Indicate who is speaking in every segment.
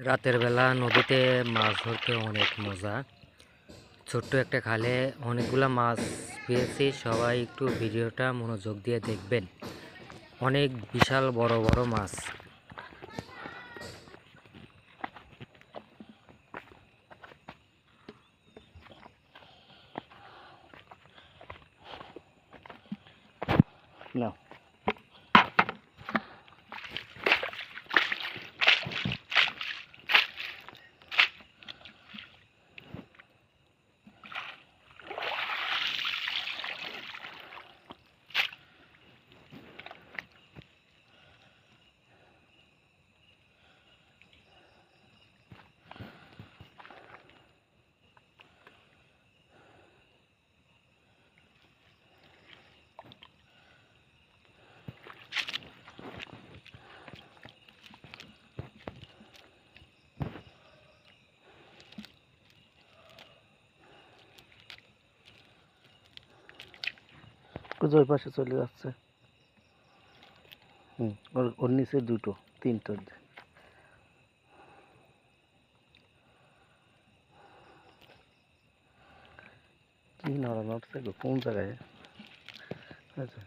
Speaker 1: রাতের বেলা নদীতে মাছ ধরতে অনেক মজা। ছোট্ট একটা খালে অনেকগুলা মাছ পেয়েছি। সবাই একটু ভিডিওটা মনোযোগ দিয়ে দেখবেন। অনেক বিশাল বড় বড় মাছ।
Speaker 2: নাও ওই পাশে চলে যাচ্ছে। ওর নিচে দুটো তিনটা কি নড়া নড়ছে গো, কোন জায়গায়? আচ্ছা,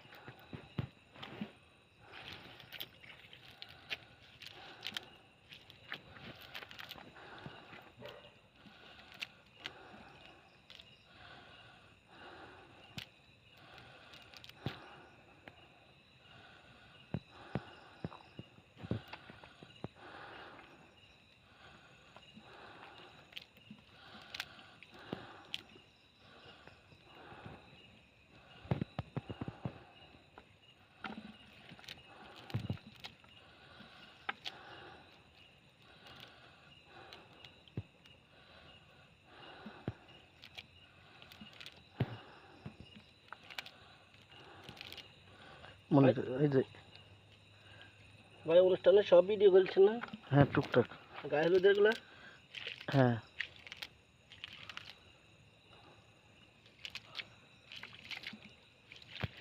Speaker 2: মনে এই যে
Speaker 3: ভাই অনুষ্ঠানে সব ভিডিও করছেন না?
Speaker 2: হ্যাঁ, টুকটাক
Speaker 3: গায়ে হলুদ এগুলা?
Speaker 2: হ্যাঁ।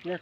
Speaker 3: দেখ